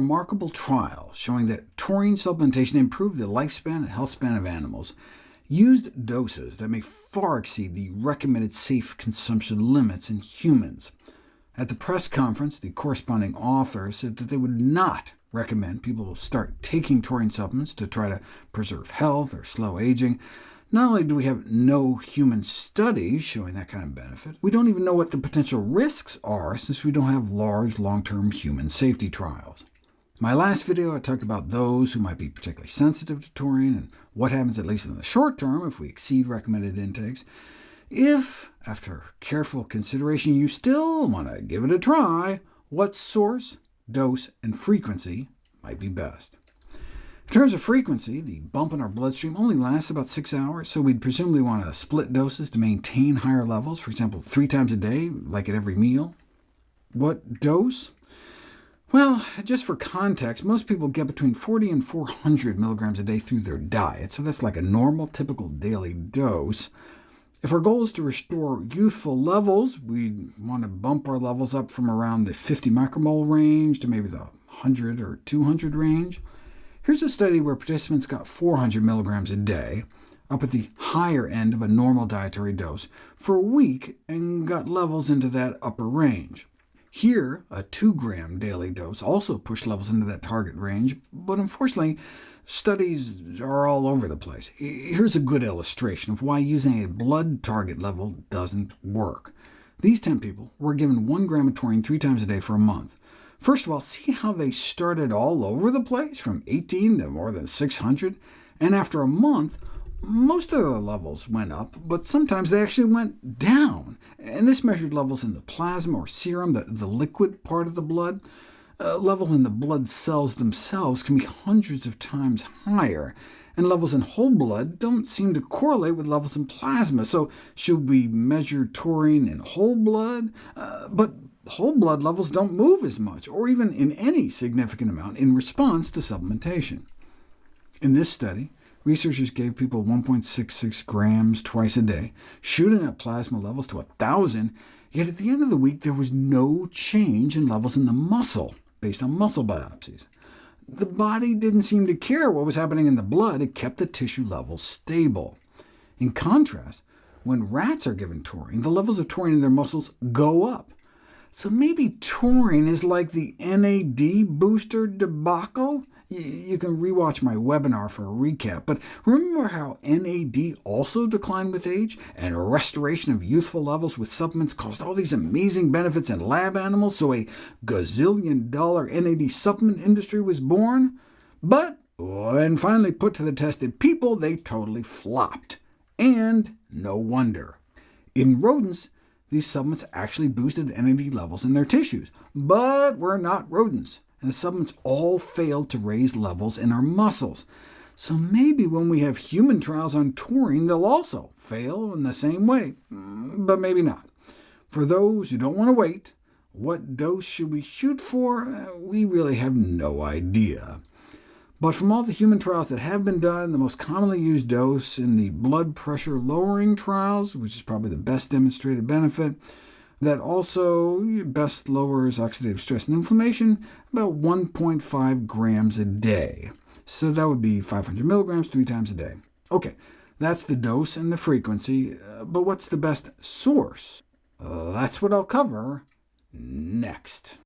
remarkable trial showing that taurine supplementation improved the lifespan and health span of animals used doses that may far exceed the recommended safe consumption limits in humans. At the press conference, the corresponding author said that they would not recommend people start taking taurine supplements to try to preserve health or slow aging. Not only do we have no human studies showing that kind of benefit, we don't even know what the potential risks are since we don't have large long-term human safety trials. In my last video, I talked about those who might be particularly sensitive to taurine, and what happens at least in the short term if we exceed recommended intakes. If, after careful consideration, you still want to give it a try, what source, dose, and frequency might be best? In terms of frequency, the bump in our bloodstream only lasts about 6 hours, so we'd presumably want to split doses to maintain higher levels, for example 3 times a day, like at every meal. What dose? Well, just for context, most people get between 40 and 400 milligrams a day through their diet, so that's like a normal, typical daily dose. If our goal is to restore youthful levels, we'd want to bump our levels up from around the 50 micromole range to maybe the 100 or 200 range. Here's a study where participants got 400 milligrams a day, up at the higher end of a normal dietary dose, for a week, and got levels into that upper range. Here, a 2-gram daily dose also pushed levels into that target range, but unfortunately, studies are all over the place. Here's a good illustration of why using a blood target level doesn't work. These 10 people were given 1 gram of taurine 3 times a day for a month. First of all, see how they started all over the place, from 18 to more than 600, and after a month, most of the levels went up, but sometimes they actually went down. And this measured levels in the plasma or serum, the liquid part of the blood. Levels in the blood cells themselves can be hundreds of times higher, and levels in whole blood don't seem to correlate with levels in plasma. So should we measure taurine in whole blood? But whole blood levels don't move as much, or even in any significant amount, in response to supplementation. In this study, researchers gave people 1.66 grams twice a day, shooting up plasma levels to 1,000, yet at the end of the week there was no change in levels in the muscle, based on muscle biopsies. The body didn't seem to care what was happening in the blood, it kept the tissue levels stable. In contrast, when rats are given taurine, the levels of taurine in their muscles go up. So maybe taurine is like the NAD booster debacle? You can rewatch my webinar for a recap, but remember how NAD also declined with age, and a restoration of youthful levels with supplements caused all these amazing benefits in lab animals, so a gazillion-dollar NAD supplement industry was born? But when finally put to the test in people, they totally flopped. And no wonder. In rodents, these supplements actually boosted NAD levels in their tissues, but we're not rodents, and the supplements all failed to raise levels in our muscles. So maybe when we have human trials on taurine, they'll also fail in the same way, but maybe not. For those who don't want to wait, what dose should we shoot for? We really have no idea. But from all the human trials that have been done, the most commonly used dose in the blood pressure lowering trials, which is probably the best demonstrated benefit, that also best lowers oxidative stress and inflammation, about 1.5 grams a day. So that would be 500 milligrams 3 times a day. OK, that's the dose and the frequency, but what's the best source? That's what I'll cover next.